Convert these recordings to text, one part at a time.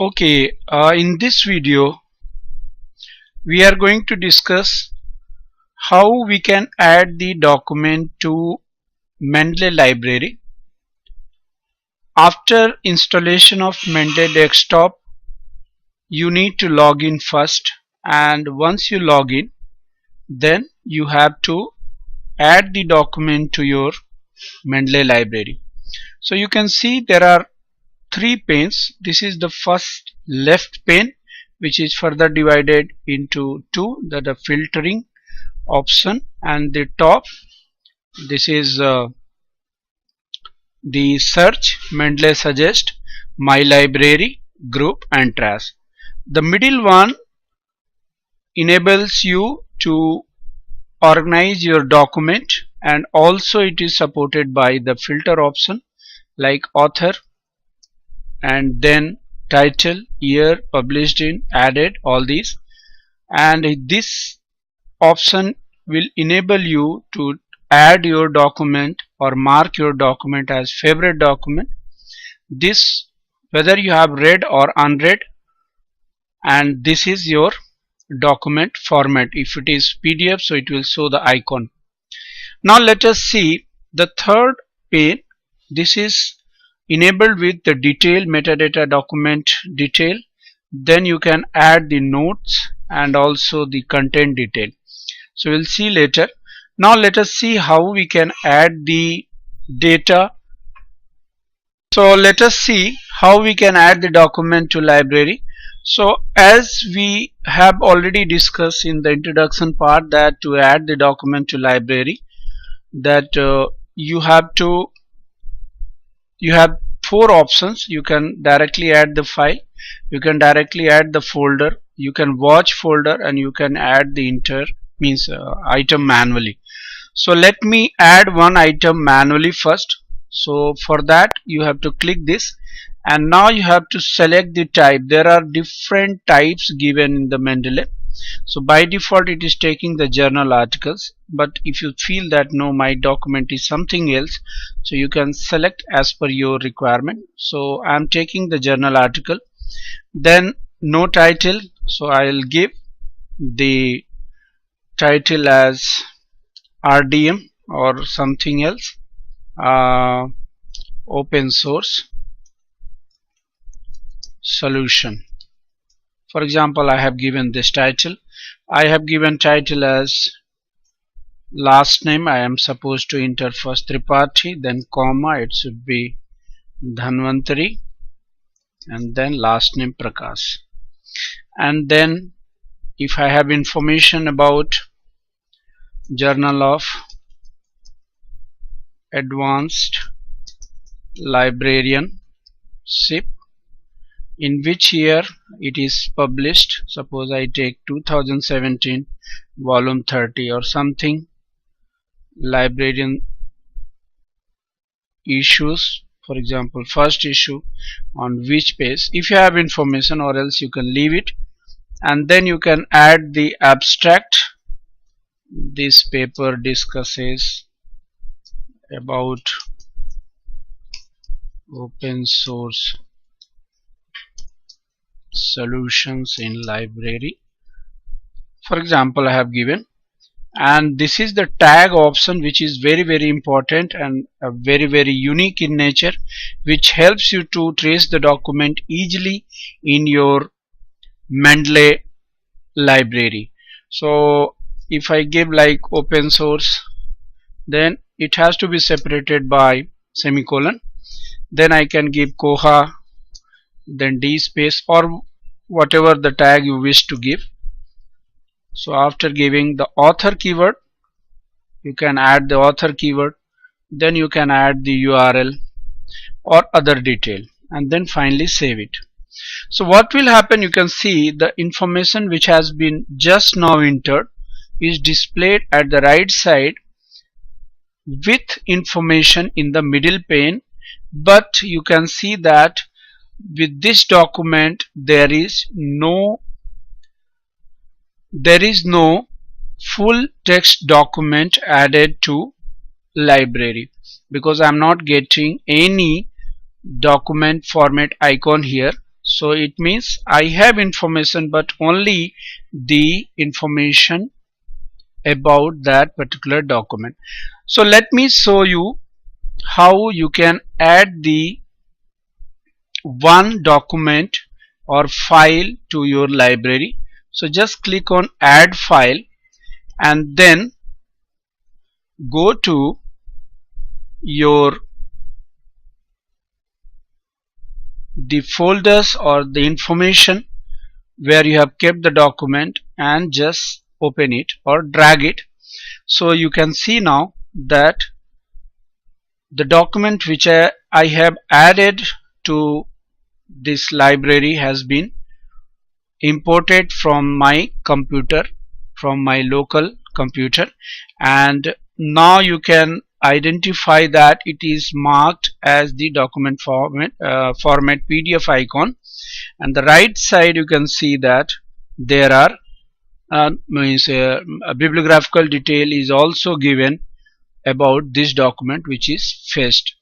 Okay, in this video we are going to discuss how we can add the document to Mendeley Library. After installation of Mendeley desktop, you need to log in first, and once you log in, then you have to add the document to your Mendeley Library. So you can see there are three panes. This is the first left pane, which is further divided into two, the filtering option, and the top, this is the search, Mendeley suggest, my library, group, and trash. The middle one enables you to organize your document, and also it is supported by the filter option like author, and then title, year, published in, added, all these. And this option will enable you to add your document or mark your document as favorite document, this whether you have read or unread, and this is your document format. If it is PDF, so it will show the icon. Now let us see the third pane. This is enabled with the detail, metadata, document detail. Then you can add the notes and also the content detail. So we'll see later. Now let us see how we can add the data. So let us see how we can add the document to library. So as we have already discussed in the introduction part, that to add the document to library, that you have four options. You can directly add the file, you can directly add the folder, you can watch folder, and you can add the item manually. So let me add one item manually first. So for that you have to click this, and now you have to select the type. There are different types given in the Mendeley. So by default it is taking the journal articles, but if you feel that no, my document is something else, so you can select as per your requirement. So I am taking the journal article. Then no title, so I will give the title as RDM or something else, open source solution. For example, I have given this title. I have given title as last name. I am supposed to enter first Tripathi, then comma, it should be Dhanvantari, and then last name Prakash. And then if I have information about Journal of Advanced Librarianship, in which year it is published, suppose I take 2017 volume 30 or something, librarian issues, for example first issue, on which page, if you have information, or else you can leave it. And then you can add the abstract. This paper discusses about open source solutions in library, for example I have given. And this is the tag option, which is very important and very unique in nature, which helps you to trace the document easily in your Mendeley library. So if I give like open source, then it has to be separated by semicolon. Then I can give Koha, then D space, or whatever the tag you wish to give. So after giving the author keyword, you can add the author keyword, then you can add the URL or other detail, and then finally save it. So what will happen, you can see the information which has been just now entered is displayed at the right side with information in the middle pane. But you can see that with this document there is no full text document added to library, because I am not getting any document format icon here. So it means I have information, but only the information about that particular document. So let me show you how you can add the one document or file to your library. So just click on add file and then go to your the folders or the information where you have kept the document and just open it or drag it. So you can see now that the document which I have added to this library has been imported from my computer, from my local computer, and now you can identify that it is marked as the document format PDF icon, and the right side you can see that there are a bibliographical detail is also given about this document which is fetched.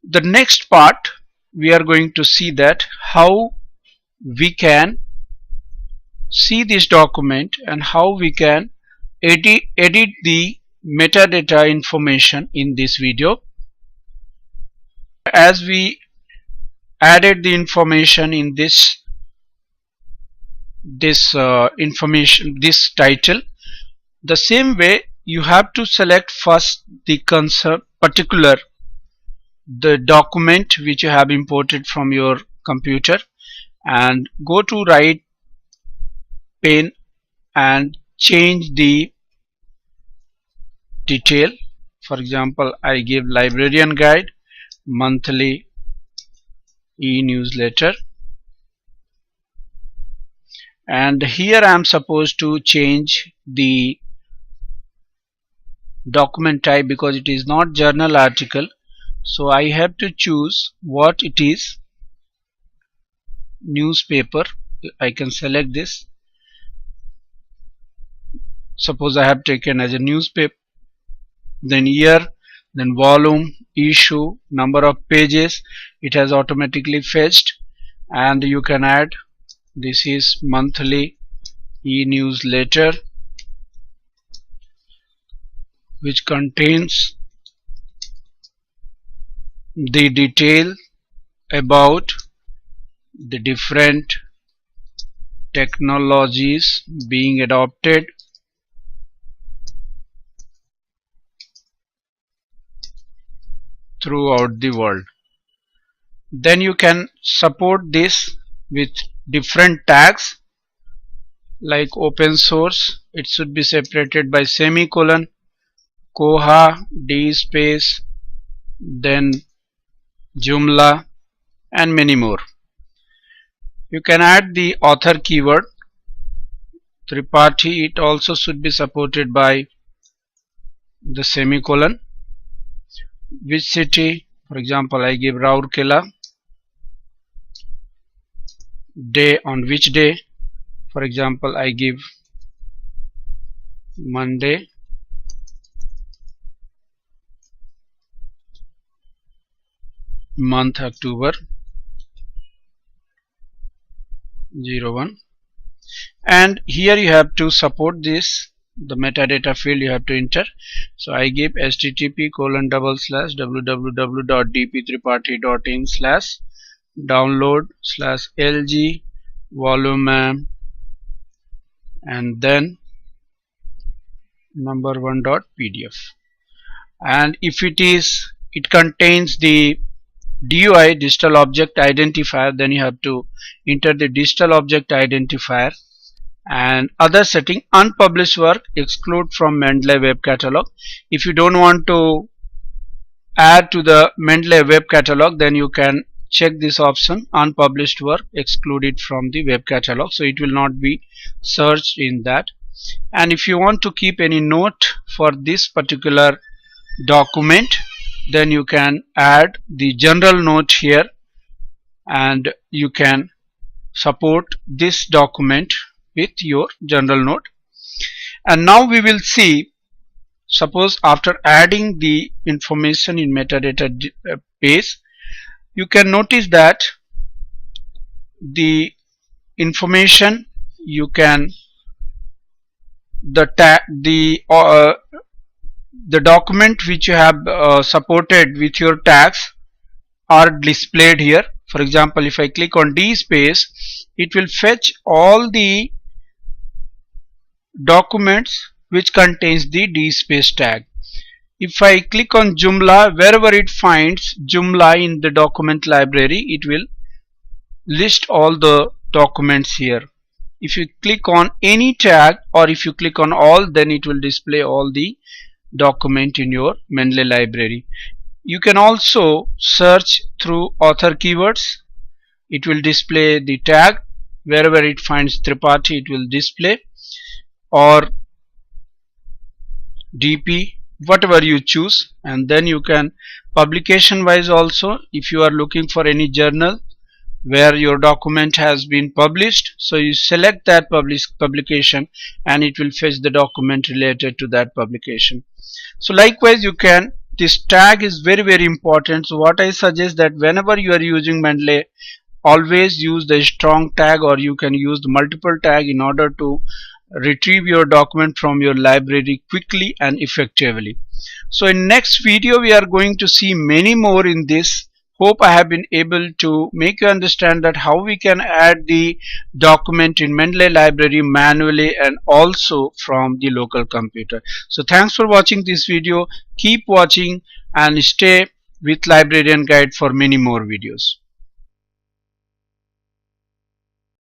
The next part we are going to see that how we can see this document and how we can edit the metadata information in this video. As we added the information in this title, the same way you have to select first the particular the document which you have imported from your computer and go to right pane and change the detail. For example, I give librarian guide, monthly e-newsletter, and here I am supposed to change the document type because it is not journal article, so I have to choose what it is. Newspaper, I can select this. Suppose I have taken as a newspaper, then year, then volume, issue, number of pages, it has automatically fetched, and you can add this is monthly e-newsletter which contains the detail about the different technologies being adopted throughout the world. Then you can support this with different tags like open source, it should be separated by semicolon, Koha, D space, then Joomla, and many more. You can add the author keyword, Tripathi, it also should be supported by the semicolon. Which city, for example I give Rourkela, day, on which day, for example I give Monday, month October 01, and here you have to support this, the metadata field you have to enter. So I give http://www.dptripathi.in/download/lg volume and then number 1.pdf, and if it contains the DOI, digital object identifier, then you have to enter the digital object identifier. And other setting, unpublished work exclude from Mendeley web catalog. If you don't want to add to the Mendeley web catalog, then you can check this option, unpublished work excluded from the web catalog, so it will not be searched in that. And if you want to keep any note for this particular document, then you can add the general note here and you can support this document with your general note. And now we will see, suppose after adding the information in metadata page, you can notice that the information, you can the document which you have supported with your tags are displayed here. For example, if I click on D space, it will fetch all the documents which contains the D space tag. If I click on Joomla, wherever it finds Joomla in the document library, it will list all the documents here. If you click on any tag, or if you click on all, then it will display all the document in your Mendeley library. You can also search through author keywords. It will display the tag. Wherever it finds Tripathi, it will display, or DP, whatever you choose. And then you can publication wise also, if you are looking for any journal where your document has been published, so you select that publication and it will fetch the document related to that publication. So likewise, you can, this tag is very important. So what I suggest, that whenever you are using Mendeley, always use the strong tag, or you can use the multiple tag in order to retrieve your document from your library quickly and effectively. So in next video we are going to see many more in this. Hope I have been able to make you understand that how we can add the document in Mendeley library manually and also from the local computer. So thanks for watching this video. Keep watching and stay with Librarian Guide for many more videos.